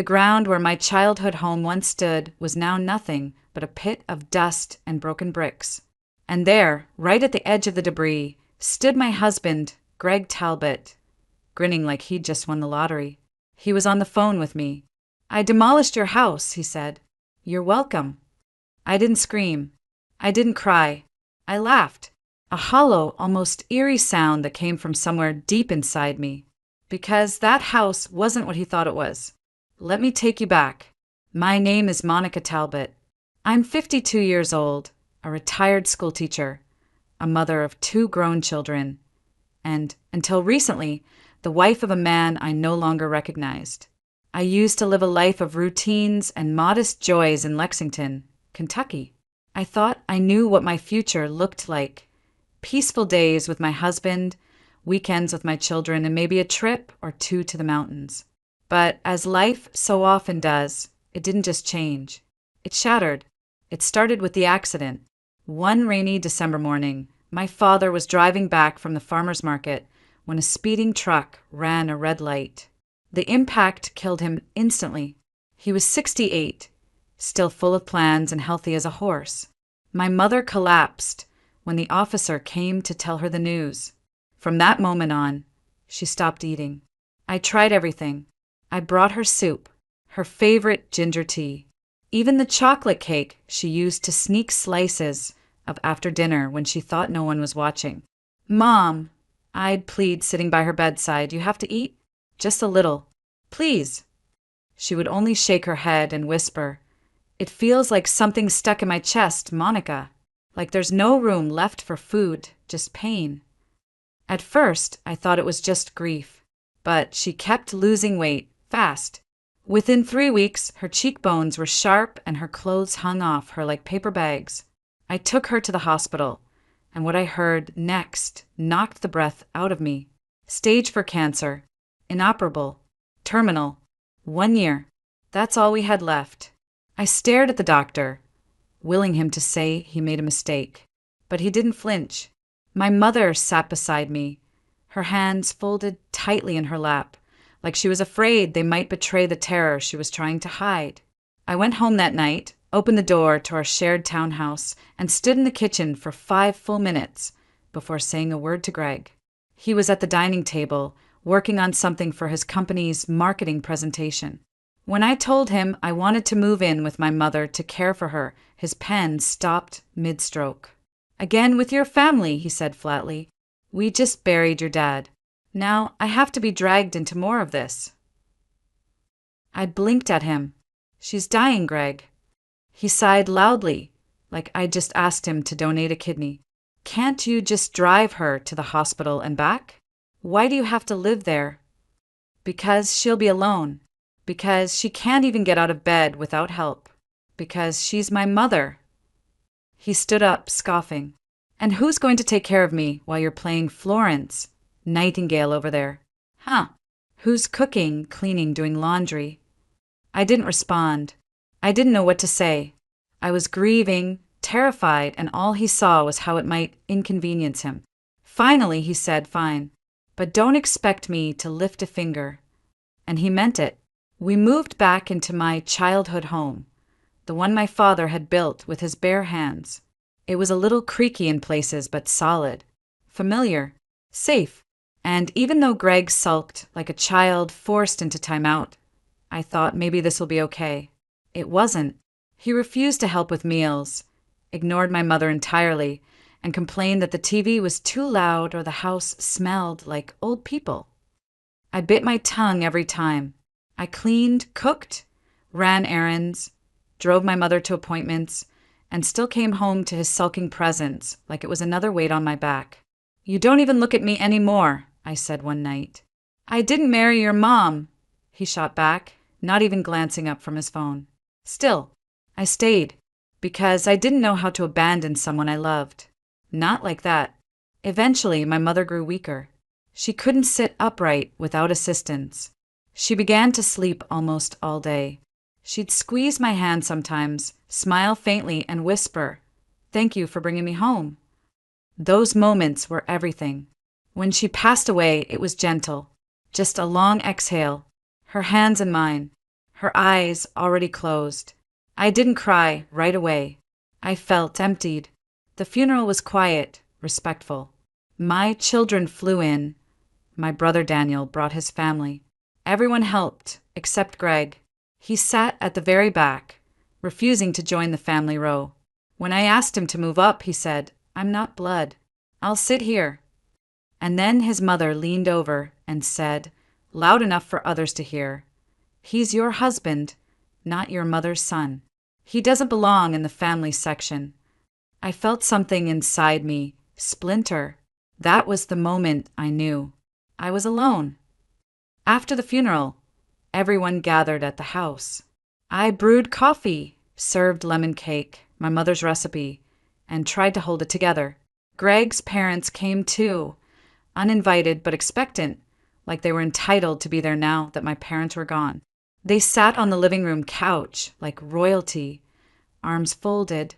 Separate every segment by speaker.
Speaker 1: The ground where my childhood home once stood was now nothing but a pit of dust and broken bricks. And there, right at the edge of the debris, stood my husband, Greg Talbot, grinning like he'd just won the lottery. He was on the phone with me. "I demolished your house," he said. "You're welcome." I didn't scream. I didn't cry. I laughed. A hollow, almost eerie sound that came from somewhere deep inside me. Because that house wasn't what he thought it was. Let me take you back. My name is Monica Talbot. I'm 52 years old, a retired schoolteacher, a mother of 2 grown children, and, until recently, the wife of a man I no longer recognized. I used to live a life of routines and modest joys in Lexington, Kentucky. I thought I knew what my future looked like. Peaceful days with my husband, weekends with my children, and maybe a trip or 2 to the mountains. But as life so often does, it didn't just change. It shattered. It started with the accident. One rainy December morning, my father was driving back from the farmer's market when a speeding truck ran a red light. The impact killed him instantly. He was 68, still full of plans and healthy as a horse. My mother collapsed when the officer came to tell her the news. From that moment on, she stopped eating. I tried everything. I brought her soup, her favorite ginger tea, even the chocolate cake she used to sneak slices of after dinner when she thought no one was watching. "Mom," I'd plead sitting by her bedside, "you have to eat? Just a little. Please." She would only shake her head and whisper, "It feels like something's stuck in my chest, Monica. Like there's no room left for food, just pain." At first, I thought it was just grief, but she kept losing weight, fast. Within 3 weeks, her cheekbones were sharp and her clothes hung off her like paper bags. I took her to the hospital, and what I heard next knocked the breath out of me. Stage 4 cancer, inoperable, terminal, 1 year. That's all we had left. I stared at the doctor, willing him to say he made a mistake, but he didn't flinch. My mother sat beside me, her hands folded tightly in her lap, like she was afraid they might betray the terror she was trying to hide. I went home that night, opened the door to our shared townhouse, and stood in the kitchen for 5 full minutes before saying a word to Greg. He was at the dining table, working on something for his company's marketing presentation. When I told him I wanted to move in with my mother to care for her, his pen stopped mid-stroke. "Again with your family," he said flatly. "We just buried your dad. Now I have to be dragged into more of this." I blinked at him. "She's dying, Greg." He sighed loudly, like I'd just asked him to donate a kidney. "Can't you just drive her to the hospital and back? Why do you have to live there?" "Because she'll be alone. Because she can't even get out of bed without help. Because she's my mother." He stood up, scoffing. "And who's going to take care of me while you're playing Florence Nightingale over there? Huh? Who's cooking, cleaning, doing laundry?" I didn't respond. I didn't know what to say. I was grieving, terrified, and all he saw was how it might inconvenience him. Finally, he said, "Fine, but don't expect me to lift a finger." And he meant it. We moved back into my childhood home, the one my father had built with his bare hands. It was a little creaky in places, but solid, familiar, safe. And even though Greg sulked like a child forced into timeout, I thought maybe this will be okay. It wasn't. He refused to help with meals, ignored my mother entirely, and complained that the TV was too loud or the house smelled like old people. I bit my tongue every time. I cleaned, cooked, ran errands, drove my mother to appointments, and still came home to his sulking presence like it was another weight on my back. "You don't even look at me anymore," I said one night. "I didn't marry your mom," he shot back, not even glancing up from his phone. Still, I stayed, because I didn't know how to abandon someone I loved. Not like that. Eventually, my mother grew weaker. She couldn't sit upright without assistance. She began to sleep almost all day. She'd squeeze my hand sometimes, smile faintly, and whisper, "Thank you for bringing me home." Those moments were everything. When she passed away, it was gentle. Just a long exhale, her hands in mine, her eyes already closed. I didn't cry right away. I felt emptied. The funeral was quiet, respectful. My children flew in. My brother Daniel brought his family. Everyone helped, except Greg. He sat at the very back, refusing to join the family row. When I asked him to move up, he said, "I'm not blood. I'll sit here." And then his mother leaned over and said, loud enough for others to hear, "He's your husband, not your mother's son. He doesn't belong in the family section." I felt something inside me splinter. That was the moment I knew I was alone. After the funeral, everyone gathered at the house. I brewed coffee, served lemon cake, my mother's recipe, and tried to hold it together. Greg's parents came too, uninvited but expectant, like they were entitled to be there now that my parents were gone. They sat on the living room couch like royalty, arms folded,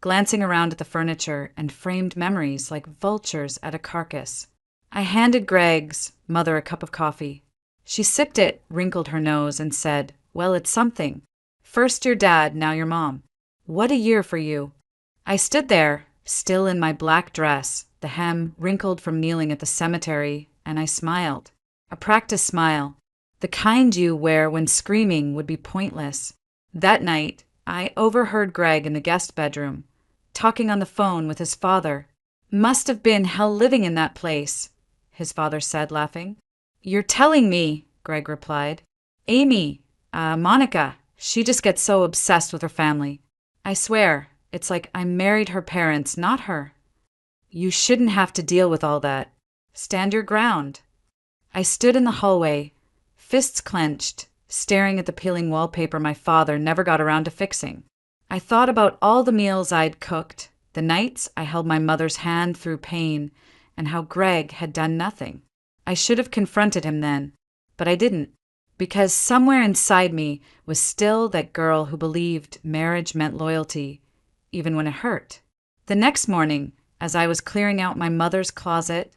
Speaker 1: glancing around at the furniture and framed memories like vultures at a carcass. I handed Greg's mother a cup of coffee. She sipped it, wrinkled her nose, and said, "Well, it's something. First your dad, now your mom. What a year for you." I stood there, still in my black dress, the hem wrinkled from kneeling at the cemetery, and I smiled. A practice smile, the kind you wear when screaming would be pointless. That night, I overheard Greg in the guest bedroom, talking on the phone with his father. "Must have been hell living in that place," his father said, laughing. "You're telling me," Greg replied. "Amy, Monica, she just gets so obsessed with her family. I swear, it's like I married her parents, not her." "You shouldn't have to deal with all that. Stand your ground." I stood in the hallway, fists clenched, staring at the peeling wallpaper my father never got around to fixing. I thought about all the meals I'd cooked, the nights I held my mother's hand through pain, and how Greg had done nothing. I should have confronted him then, but I didn't, because somewhere inside me was still that girl who believed marriage meant loyalty, even when it hurt. The next morning, as I was clearing out my mother's closet,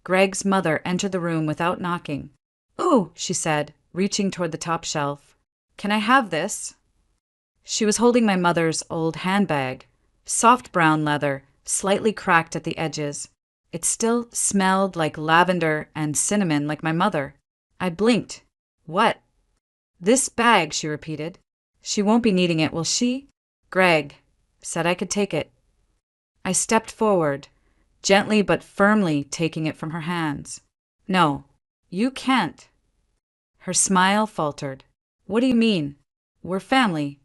Speaker 1: Greg's mother entered the room without knocking. "Oh," she said, reaching toward the top shelf. "Can I have this?" She was holding my mother's old handbag, soft brown leather, slightly cracked at the edges. It still smelled like lavender and cinnamon like my mother. I blinked. "What?" "This bag," she repeated. "She won't be needing it, will she?" Greg said I could take it. I stepped forward, gently but firmly taking it from her hands. "No, you can't." Her smile faltered. "What do you mean? We're family.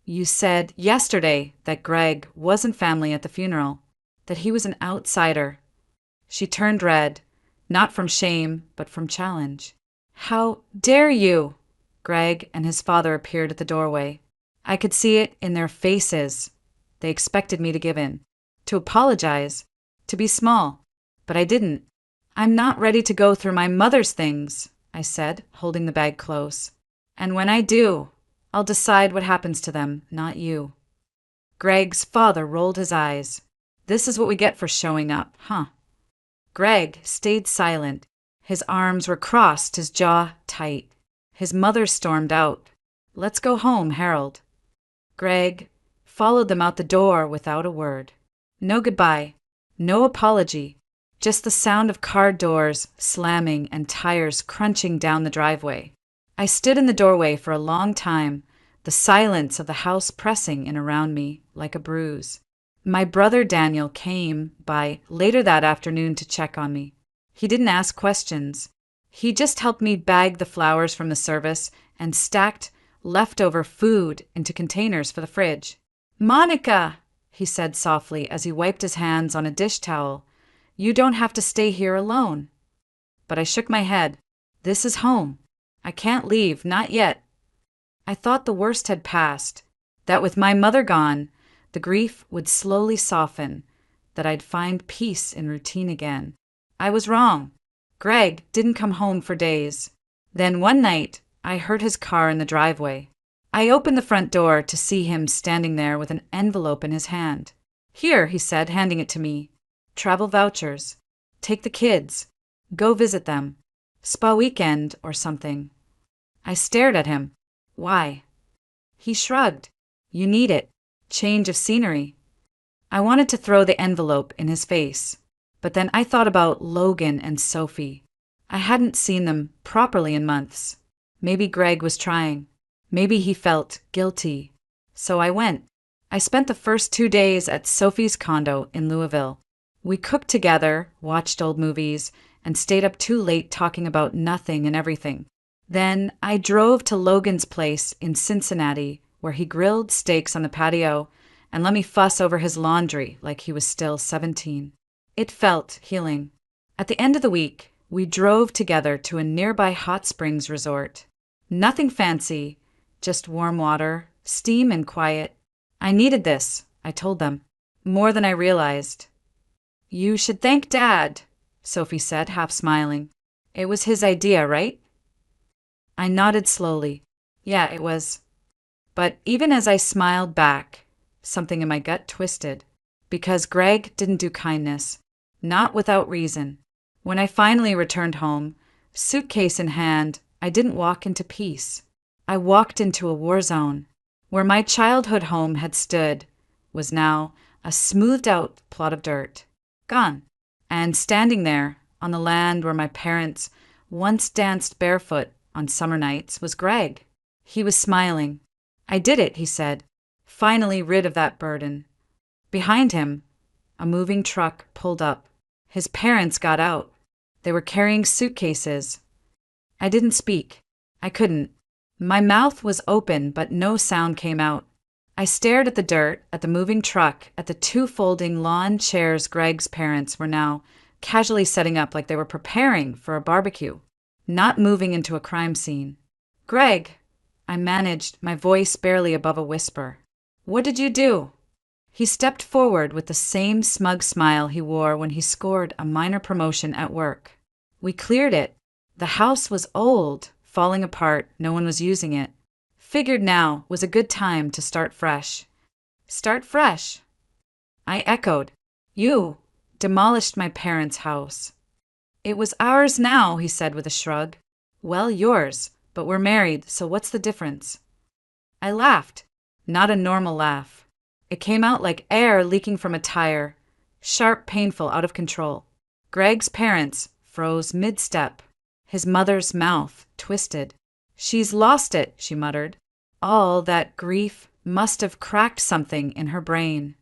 Speaker 1: You said yesterday that Greg wasn't family at the funeral, that he was an outsider." She turned red, not from shame, but from challenge. "How dare you?" Greg and his father appeared at the doorway. I could see it in their faces. They expected me to give in, to apologize, to be small. But I didn't. "I'm not ready to go through my mother's things," I said, holding the bag close. "And when I do, I'll decide what happens to them, not you." Greg's father rolled his eyes. "This is what we get for showing up, huh?" Greg stayed silent. His arms were crossed, his jaw tight. His mother stormed out. "Let's go home, Harold." Greg followed them out the door without a word. No goodbye, no apology, just the sound of car doors slamming and tires crunching down the driveway. I stood in the doorway for a long time, the silence of the house pressing in around me like a bruise. My brother Daniel came by later that afternoon to check on me. He didn't ask questions. He just helped me bag the flowers from the service and stacked leftover food into containers for the fridge. "Monica," he said softly as he wiped his hands on a dish towel, "you don't have to stay here alone." But I shook my head. "This is home. I can't leave, not yet." I thought the worst had passed, that with my mother gone, the grief would slowly soften, that I'd find peace in routine again. I was wrong. Greg didn't come home for days. Then one night, I heard his car in the driveway. I opened the front door to see him standing there with an envelope in his hand. "Here," he said, handing it to me. "Travel vouchers. Take the kids. Go visit them. Spa weekend or something." I stared at him. Why? He shrugged. You need it. Change of scenery. I wanted to throw the envelope in his face, but then I thought about Logan and Sophie. I hadn't seen them properly in months. Maybe Greg was trying. Maybe he felt guilty. So I went. I spent the first 2 days at Sophie's condo in Louisville. We cooked together, watched old movies, and stayed up too late talking about nothing and everything. Then I drove to Logan's place in Cincinnati, where he grilled steaks on the patio and let me fuss over his laundry like he was still 17. It felt healing. At the end of the week, we drove together to a nearby hot springs resort. Nothing fancy, just warm water, steam, and quiet. I needed this, I told them, more than I realized. You should thank Dad, Sophie said, half smiling. It was his idea, right? I nodded slowly. Yeah, it was. But even as I smiled back, something in my gut twisted. Because Greg didn't do kindness. Not without reason. When I finally returned home, suitcase in hand, I didn't walk into peace. I walked into a war zone. Where my childhood home had stood was now a smoothed-out plot of dirt. Gone. And standing there, on the land where my parents once danced barefoot on summer nights, was Greg. He was smiling. I did it, he said, finally rid of that burden. Behind him, a moving truck pulled up. His parents got out. They were carrying suitcases. I didn't speak. I couldn't. My mouth was open, but no sound came out. I stared at the dirt, at the moving truck, at the 2 folding lawn chairs Greg's parents were now casually setting up like they were preparing for a barbecue, not moving into a crime scene. Greg, I managed, my voice barely above a whisper. What did you do? He stepped forward with the same smug smile he wore when he scored a minor promotion at work. We cleared it. The house was old, falling apart, no one was using it. Figured now was a good time to start fresh. Start fresh? I echoed. You demolished my parents' house. It was ours now, he said with a shrug. Well, yours, but we're married, so what's the difference? I laughed. Not a normal laugh. It came out like air leaking from a tire. Sharp, painful, out of control. Greg's parents froze mid-step. His mother's mouth twisted. She's lost it, she muttered. All that grief must have cracked something in her brain.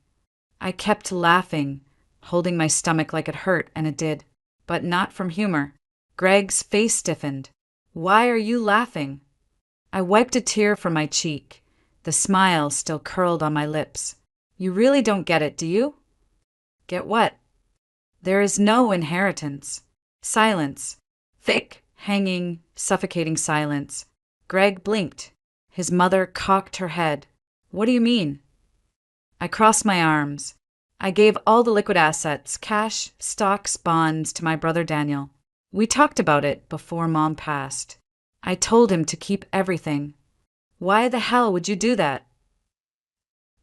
Speaker 1: I kept laughing, holding my stomach like it hurt, and it did. But not from humor. Greg's face stiffened. Why are you laughing? I wiped a tear from my cheek. The smile still curled on my lips. You really don't get it, do you? Get what? There is no inheritance. Silence. Thick, hanging, suffocating silence. Greg blinked. His mother cocked her head. What do you mean? I crossed my arms. I gave all the liquid assets, cash, stocks, bonds, to my brother Daniel. We talked about it before Mom passed. I told him to keep everything. Why the hell would you do that?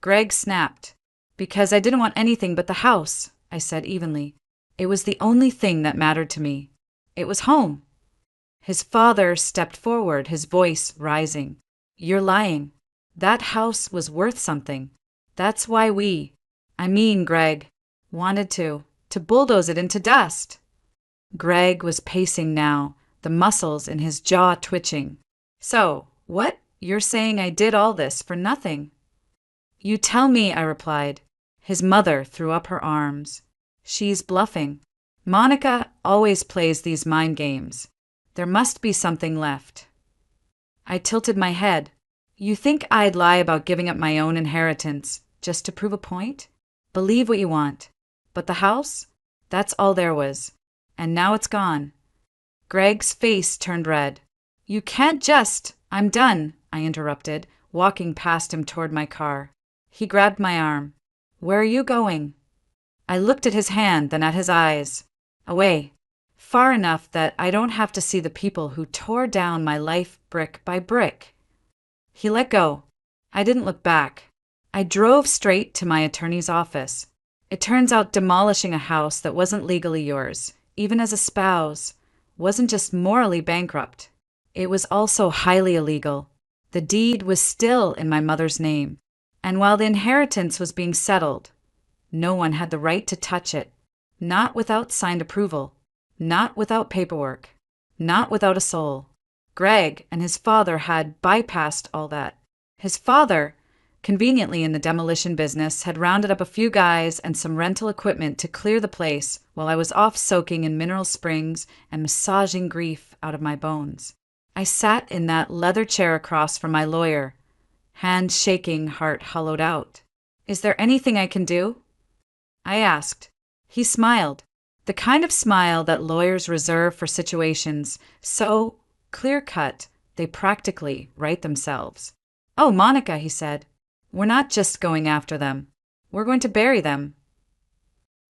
Speaker 1: Greg snapped. Because I didn't want anything but the house, I said evenly. It was the only thing that mattered to me. It was home. His father stepped forward, his voice rising. You're lying. That house was worth something. That's why Greg, wanted to bulldoze it into dust. Greg was pacing now, the muscles in his jaw twitching. So, what? You're saying I did all this for nothing? You tell me, I replied. His mother threw up her arms. She's bluffing. Monica always plays these mind games. There must be something left. I tilted my head. You think I'd lie about giving up my own inheritance just to prove a point? Believe what you want. But the house? That's all there was. And now it's gone. Greg's face turned red. You can't just... I'm done, I interrupted, walking past him toward my car. He grabbed my arm. Where are you going? I looked at his hand, then at his eyes. Away. Far enough that I don't have to see the people who tore down my life brick by brick. He let go. I didn't look back. I drove straight to my attorney's office. It turns out demolishing a house that wasn't legally yours, even as a spouse, wasn't just morally bankrupt. It was also highly illegal. The deed was still in my mother's name, and while the inheritance was being settled, no one had the right to touch it, not without signed approval, not without paperwork, not without a soul. Greg and his father had bypassed all that. His father, conveniently in the demolition business, had rounded up a few guys and some rental equipment to clear the place while I was off soaking in mineral springs and massaging grief out of my bones. I sat in that leather chair across from my lawyer, hand shaking, heart hollowed out. "Is there anything I can do?" I asked. He smiled, the kind of smile that lawyers reserve for situations so clear-cut they practically write themselves. "Oh, Monica," he said, "we're not just going after them. We're going to bury them."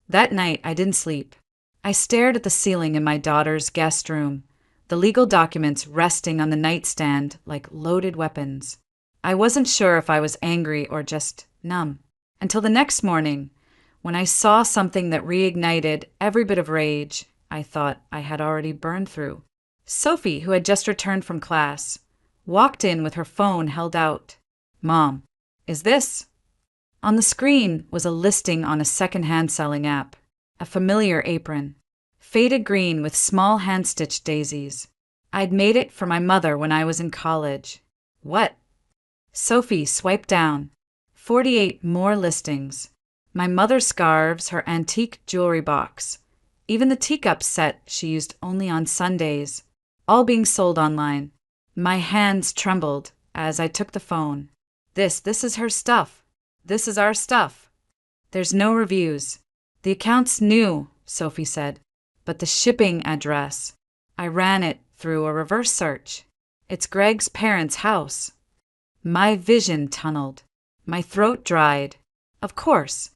Speaker 1: That night, I didn't sleep. I stared at the ceiling in my daughter's guest room, the legal documents resting on the nightstand like loaded weapons. I wasn't sure if I was angry or just numb, until the next morning, when I saw something that reignited every bit of rage I thought I had already burned through. Sophie, who had just returned from class, walked in with her phone held out. "Mom, is this?" On the screen was a listing on a second-hand selling app, a familiar apron, faded green with small hand-stitched daisies. I'd made it for my mother when I was in college. What? Sophie swiped down. 48 more listings. My mother's scarves, her antique jewelry box, even the teacup set she used only on Sundays, all being sold online. My hands trembled as I took the phone. This is her stuff. This is our stuff. There's no reviews. The account's new, Sophie said, but the shipping address. I ran it through a reverse search. It's Greg's parents' house. My vision tunneled. My throat dried. Of course.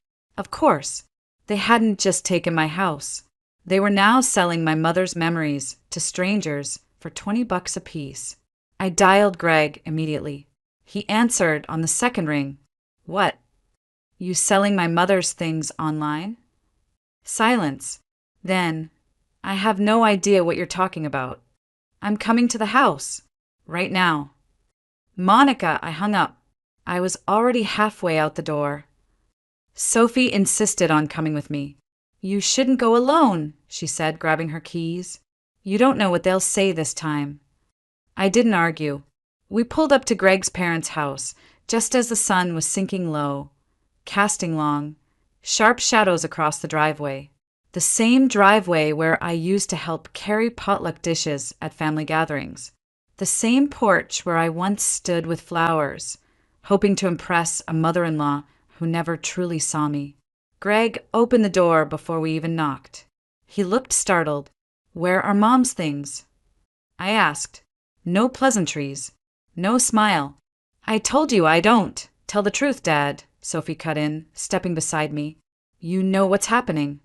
Speaker 1: They hadn't just taken my house. They were now selling my mother's memories to strangers for $20 apiece. I dialed Greg immediately. He answered on the second ring. "What? You selling my mother's things online?" Silence. Then, "I have no idea what you're talking about. I'm coming to the house. Right now." "Monica," I hung up. I was already halfway out the door. Sophie insisted on coming with me. "You shouldn't go alone," she said, grabbing her keys. "You don't know what they'll say this time." I didn't argue. We pulled up to Greg's parents' house, just as the sun was sinking low, casting long, sharp shadows across the driveway. The same driveway where I used to help carry potluck dishes at family gatherings. The same porch where I once stood with flowers, hoping to impress a mother-in-law who never truly saw me. Greg opened the door before we even knocked. He looked startled. "Where are Mom's things?" I asked. No pleasantries. No smile. "I told you I don't. Tell the truth, Dad," Sophie cut in, stepping beside me. "You know what's happening."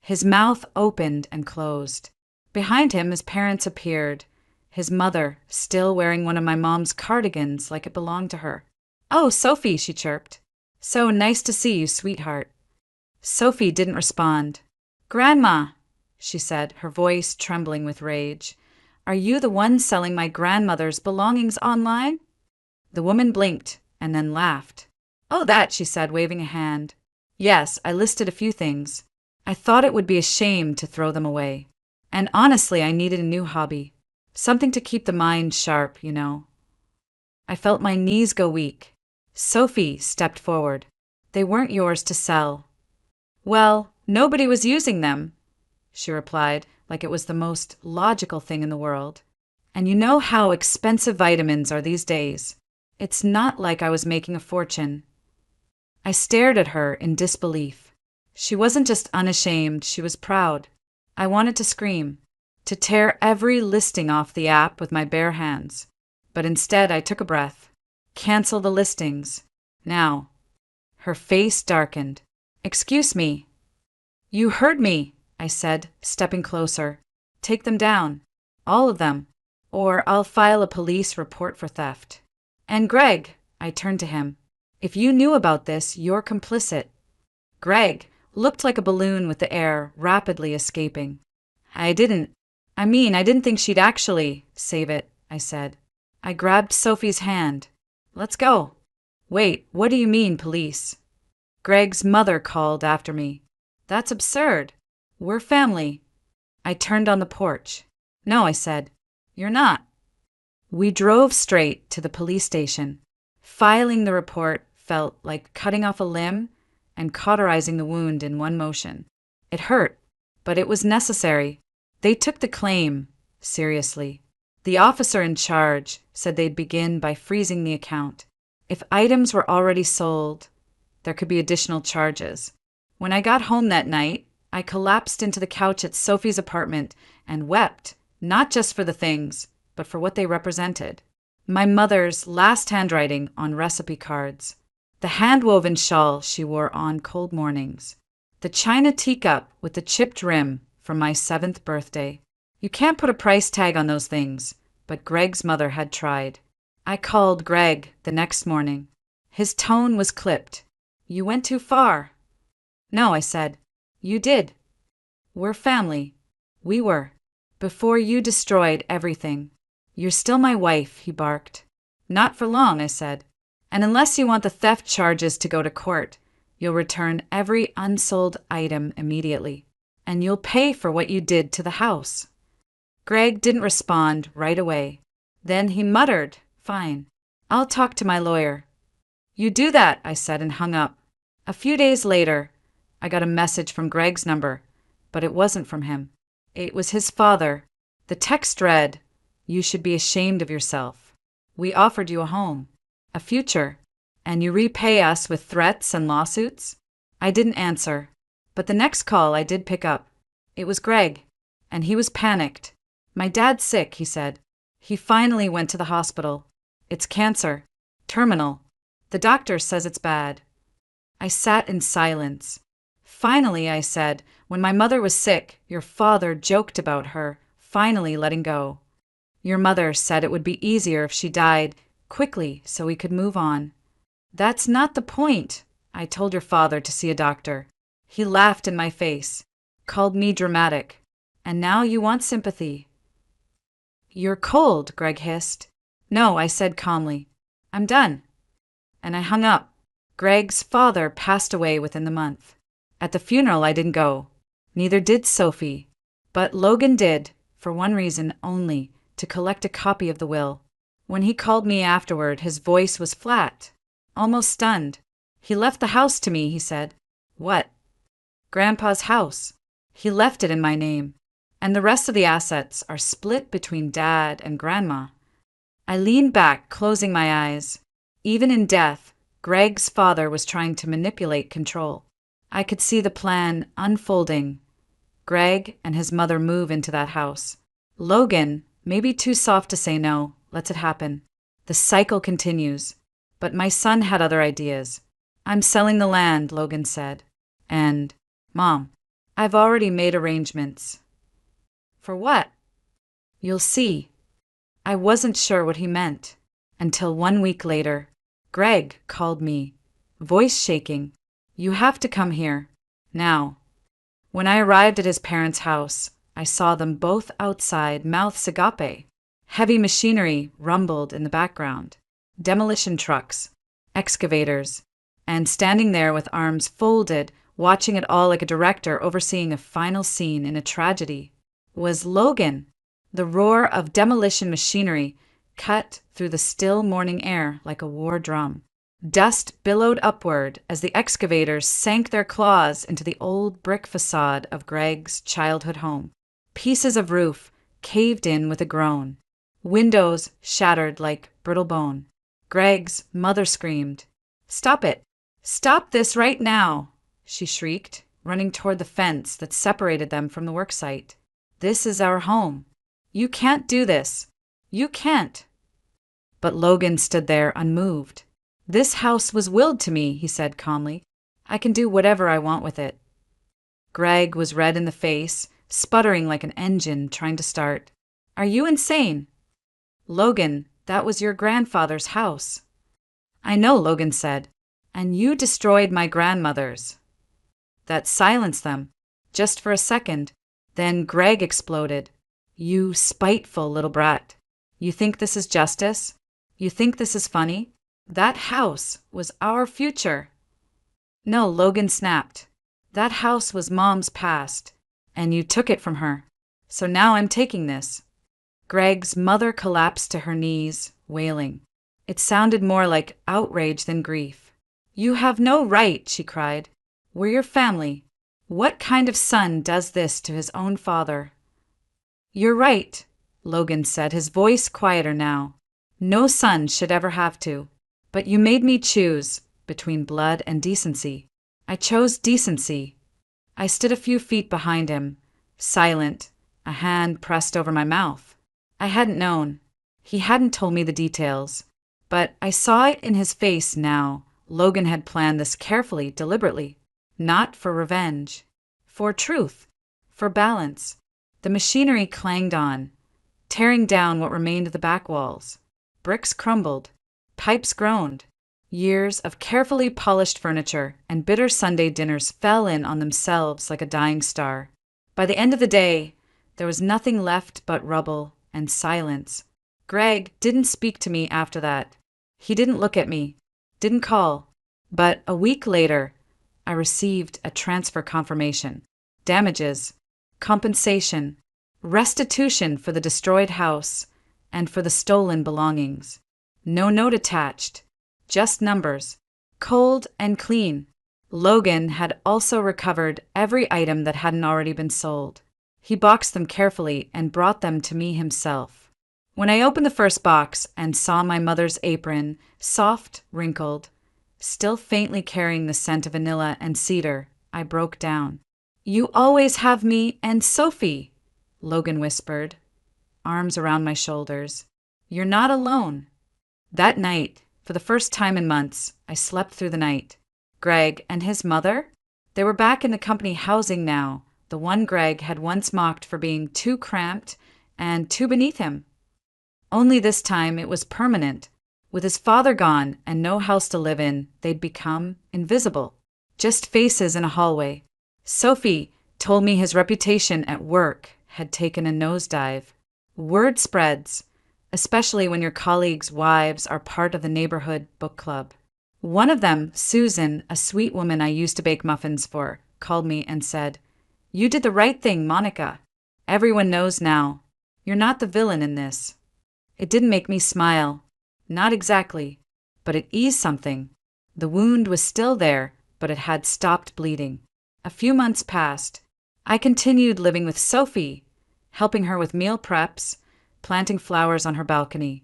Speaker 1: His mouth opened and closed. Behind him, his parents appeared, his mother still wearing one of my mom's cardigans like it belonged to her. "Oh, Sophie," she chirped. "So nice to see you, sweetheart." Sophie didn't respond. "Grandma," she said, her voice trembling with rage, "are you the one selling my grandmother's belongings online?" The woman blinked and then laughed. "Oh, that," she said, waving a hand. "Yes, I listed a few things. I thought it would be a shame to throw them away. And honestly, I needed a new hobby. Something to keep the mind sharp, you know." I felt my knees go weak. Sophie stepped forward. "They weren't yours to sell." "Well, nobody was using them," she replied, like it was the most logical thing in the world. "And you know how expensive vitamins are these days. It's not like I was making a fortune." I stared at her in disbelief. She wasn't just unashamed, she was proud. I wanted to scream, to tear every listing off the app with my bare hands. But instead I took a breath. "Cancel the listings. Now." Her face darkened. "Excuse me." "You heard me," I said, stepping closer. "Take them down. All of them. Or I'll file a police report for theft. And Greg," I turned to him, "if you knew about this, you're complicit." Greg looked like a balloon with the air rapidly escaping. I didn't think she'd actually save it," I said. I grabbed Sophie's hand. Let's go. Wait, what do you mean, police? Greg's mother called after me. That's absurd. We're family. I turned on the porch. No, I said. You're not. We drove straight to the police station. Filing the report felt like cutting off a limb and cauterizing the wound in one motion. It hurt, but it was necessary. They took the claim seriously. The officer in charge said they'd begin by freezing the account. If items were already sold, there could be additional charges. When I got home that night, I collapsed into the couch at Sophie's apartment and wept, not just for the things, but for what they represented. My mother's last handwriting on recipe cards, the hand-woven shawl she wore on cold mornings, the china teacup with the chipped rim from my 7th birthday. You can't put a price tag on those things, but Greg's mother had tried. I called Greg the next morning. His tone was clipped. You went too far. No, I said. You did. We're family. We were. Before you destroyed everything. You're still my wife, he barked. Not for long, I said. And unless you want the theft charges to go to court, you'll return every unsold item immediately. And you'll pay for what you did to the house. Greg didn't respond right away. Then he muttered, Fine. I'll talk to my lawyer. You do that, I said and hung up. A few days later, I got a message from Greg's number, but it wasn't from him. It was his father. The text read, You should be ashamed of yourself. We offered you a home, a future, and you repay us with threats and lawsuits? I didn't answer, but the next call I did pick up. It was Greg, and he was panicked. My dad's sick, he said. He finally went to the hospital. It's cancer. Terminal. The doctor says it's bad. I sat in silence. Finally, I said, when my mother was sick, your father joked about her finally letting go. Your mother said it would be easier if she died quickly so we could move on. That's not the point. I told your father to see a doctor. He laughed in my face, called me dramatic. And now you want sympathy. You're cold, Greg hissed. No, I said calmly. I'm done. And I hung up. Greg's father passed away within the month. At the funeral, I didn't go. Neither did Sophie. But Logan did, for one reason only, to collect a copy of the will. When he called me afterward, his voice was flat, almost stunned. He left the house to me, he said. What? Grandpa's house. He left it in my name. And the rest of the assets are split between Dad and Grandma. I leaned back, closing my eyes. Even in death, Greg's father was trying to manipulate control. I could see the plan unfolding. Greg and his mother move into that house. Logan, maybe too soft to say no, lets it happen. The cycle continues. But my son had other ideas. I'm selling the land, Logan said. And, Mom, I've already made arrangements. For what? You'll see. I wasn't sure what he meant. Until 1 week later, Greg called me, voice shaking. You have to come here. Now. When I arrived at his parents' house, I saw them both outside, mouths agape. Heavy machinery rumbled in the background. Demolition trucks, excavators, and standing there with arms folded, watching it all like a director overseeing a final scene in a tragedy, was Logan. The roar of demolition machinery cut through the still morning air like a war drum. Dust billowed upward as the excavators sank their claws into the old brick facade of Greg's childhood home. Pieces of roof caved in with a groan. Windows shattered like brittle bone. Greg's mother screamed, "Stop it! Stop this right now!" she shrieked, running toward the fence that separated them from the worksite. "This is our home. You can't do this. You can't." But Logan stood there unmoved. "This house was willed to me," he said calmly. "I can do whatever I want with it." Greg was red in the face, sputtering like an engine trying to start. "Are you insane?" "Logan, that was your grandfather's house." "I know," Logan said. "And you destroyed my grandmother's." That silenced them, just for a second. Then Greg exploded. "You spiteful little brat. You think this is justice? You think this is funny? That house was our future. No, Logan snapped. That house was Mom's past, and you took it from her. So now I'm taking this. Greg's mother collapsed to her knees, wailing. It sounded more like outrage than grief. You have no right, she cried. We're your family. What kind of son does this to his own father? You're right, Logan said, his voice quieter now. No son should ever have to. But you made me choose between blood and decency. I chose decency. I stood a few feet behind him, silent, a hand pressed over my mouth. I hadn't known. He hadn't told me the details. But I saw it in his face now. Logan had planned this carefully, deliberately. Not for revenge. For truth. For balance. The machinery clanged on, tearing down what remained of the back walls. Bricks crumbled. Pipes groaned. Years of carefully polished furniture and bitter Sunday dinners fell in on themselves like a dying star. By the end of the day, there was nothing left but rubble and silence. Greg didn't speak to me after that. He didn't look at me, didn't call. But a week later, I received a transfer confirmation. Damages, compensation, restitution for the destroyed house and for the stolen belongings. No note attached, just numbers, cold and clean. Logan had also recovered every item that hadn't already been sold. He boxed them carefully and brought them to me himself. When I opened the first box and saw my mother's apron, soft, wrinkled, still faintly carrying the scent of vanilla and cedar, I broke down. You always have me and Sophie, Logan whispered, arms around my shoulders. You're not alone. That night, for the first time in months, I slept through the night. Greg and his mother? They were back in the company housing now, the one Greg had once mocked for being too cramped and too beneath him. Only this time it was permanent. With his father gone and no house to live in, they'd become invisible. Just faces in a hallway. Sophie told me his reputation at work had taken a nosedive. Word spreads, especially when your colleagues' wives are part of the neighborhood book club. One of them, Susan, a sweet woman I used to bake muffins for, called me and said, You did the right thing, Monica. Everyone knows now. You're not the villain in this. It didn't make me smile. Not exactly. But it eased something. The wound was still there, but it had stopped bleeding. A few months passed. I continued living with Sophie, helping her with meal preps, planting flowers on her balcony,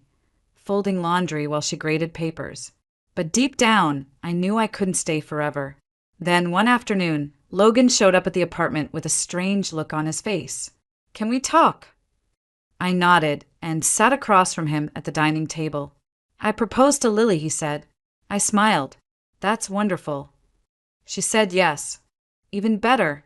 Speaker 1: folding laundry while she graded papers. But deep down, I knew I couldn't stay forever. Then one afternoon, Logan showed up at the apartment with a strange look on his face. Can we talk? I nodded and sat across from him at the dining table. I proposed to Lily, he said. I smiled. That's wonderful. She said yes. Even better.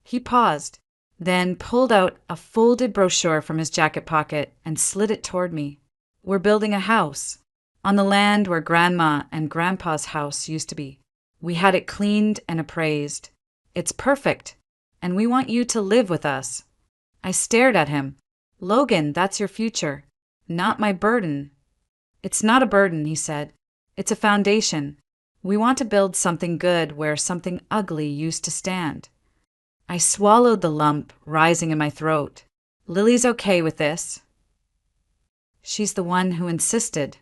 Speaker 1: He paused, then pulled out a folded brochure from his jacket pocket and slid it toward me. We're building a house on the land where Grandma and Grandpa's house used to be. We had it cleaned and appraised. It's perfect, and we want you to live with us. I stared at him. Logan, that's your future, not my burden. It's not a burden, he said. It's a foundation. We want to build something good where something ugly used to stand. I swallowed the lump rising in my throat. Lily's okay with this. She's the one who insisted.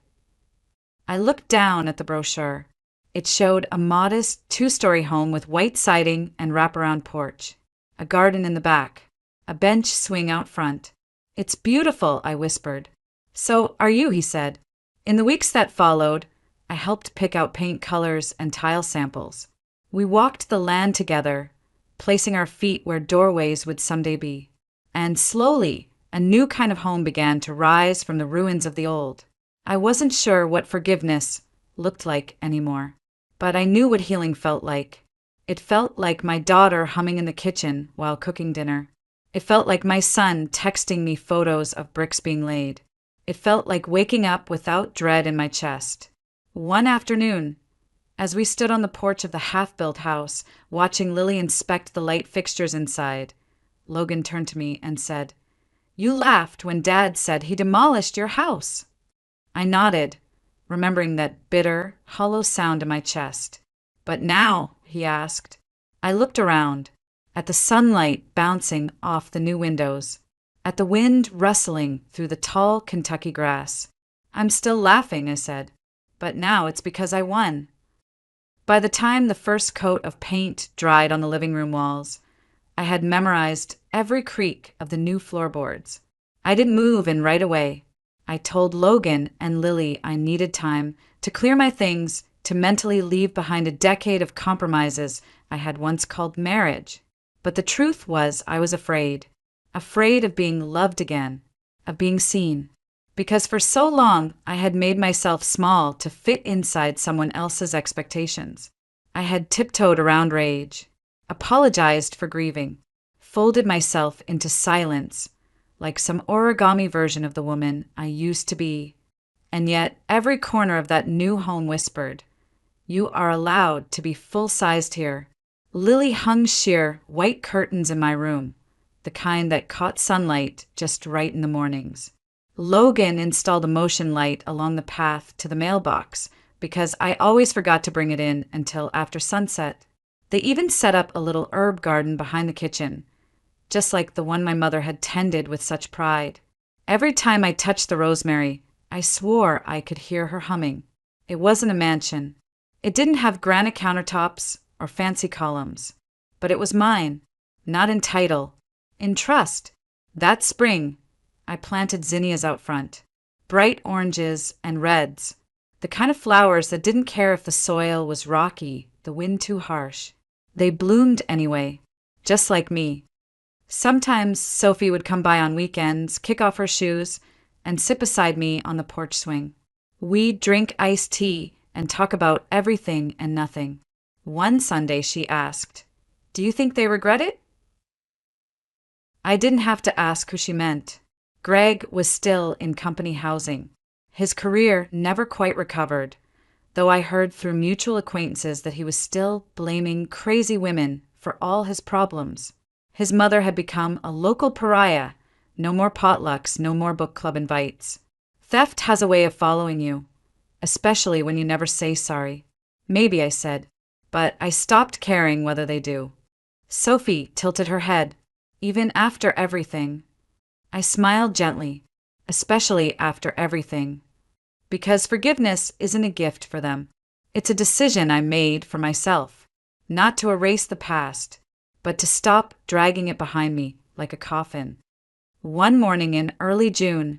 Speaker 1: I looked down at the brochure. It showed a modest 2-story home with white siding and wraparound porch, a garden in the back, a bench swing out front. It's beautiful, I whispered. So are you, he said. In the weeks that followed, I helped pick out paint colors and tile samples. We walked the land together, placing our feet where doorways would someday be. And slowly, a new kind of home began to rise from the ruins of the old. I wasn't sure what forgiveness looked like anymore, but I knew what healing felt like. It felt like my daughter humming in the kitchen while cooking dinner. It felt like my son texting me photos of bricks being laid. It felt like waking up without dread in my chest. One afternoon, as we stood on the porch of the half-built house, watching Lily inspect the light fixtures inside, Logan turned to me and said, You laughed when Dad said he demolished your house. I nodded, remembering that bitter, hollow sound in my chest. But now, he asked. I looked around, at the sunlight bouncing off the new windows, at the wind rustling through the tall Kentucky grass. I'm still laughing, I said, but now it's because I won. By the time the first coat of paint dried on the living room walls, I had memorized every creak of the new floorboards. I didn't move in right away. I told Logan and Lily I needed time to clear my things, to mentally leave behind a decade of compromises I had once called marriage. But the truth was I was afraid of being loved again, of being seen. Because for so long I had made myself small to fit inside someone else's expectations. I had tiptoed around rage, apologized for grieving, folded myself into silence, like some origami version of the woman I used to be. And yet every corner of that new home whispered, "You are allowed to be full-sized here." Lily hung sheer white curtains in my room, the kind that caught sunlight just right in the mornings. Logan installed a motion light along the path to the mailbox because I always forgot to bring it in until after sunset. They even set up a little herb garden behind the kitchen, just like the one my mother had tended with such pride. Every time I touched the rosemary, I swore I could hear her humming. It wasn't a mansion. It didn't have granite countertops or fancy columns, but it was mine, not in title, in trust. That spring, I planted zinnias out front, bright oranges and reds, the kind of flowers that didn't care if the soil was rocky, the wind too harsh. They bloomed anyway, just like me. Sometimes Sophie would come by on weekends, kick off her shoes, and sit beside me on the porch swing. We'd drink iced tea and talk about everything and nothing. One Sunday she asked, "Do you think they regret it?" I didn't have to ask who she meant. Greg was still in company housing. His career never quite recovered, though I heard through mutual acquaintances that he was still blaming crazy women for all his problems. His mother had become a local pariah. No more potlucks, no more book club invites. Theft has a way of following you, especially when you never say sorry. Maybe, I said, but I stopped caring whether they do. Sophie tilted her head, even after everything. I smiled gently, especially after everything, because forgiveness isn't a gift for them. It's a decision I made for myself, not to erase the past, but to stop dragging it behind me like a coffin. One morning in early June,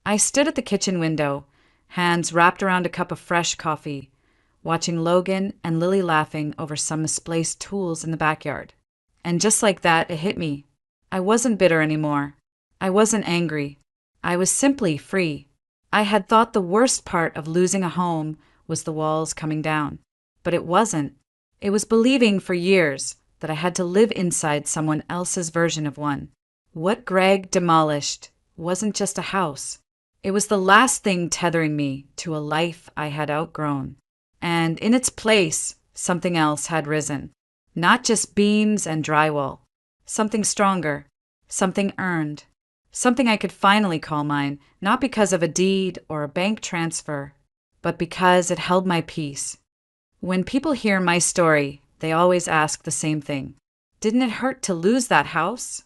Speaker 1: I stood at the kitchen window, hands wrapped around a cup of fresh coffee, watching Logan and Lily laughing over some misplaced tools in the backyard. And just like that, it hit me. I wasn't bitter anymore. I wasn't angry. I was simply free. I had thought the worst part of losing a home was the walls coming down. But it wasn't. It was believing for years that I had to live inside someone else's version of one. What Greg demolished wasn't just a house. It was the last thing tethering me to a life I had outgrown. And in its place, something else had risen. Not just beams and drywall. Something stronger. Something earned. Something I could finally call mine, not because of a deed or a bank transfer, but because it held my peace. When people hear my story, they always ask the same thing. Didn't it hurt to lose that house?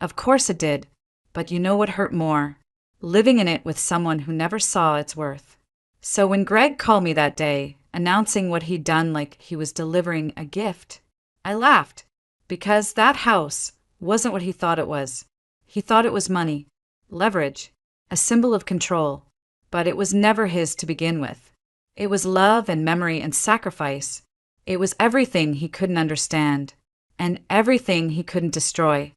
Speaker 1: Of course it did, but you know what hurt more? Living in it with someone who never saw its worth. So when Greg called me that day, announcing what he'd done like he was delivering a gift, I laughed, because that house wasn't what he thought it was. He thought it was money, leverage, a symbol of control, but it was never his to begin with. It was love and memory and sacrifice. It was everything he couldn't understand, and everything he couldn't destroy.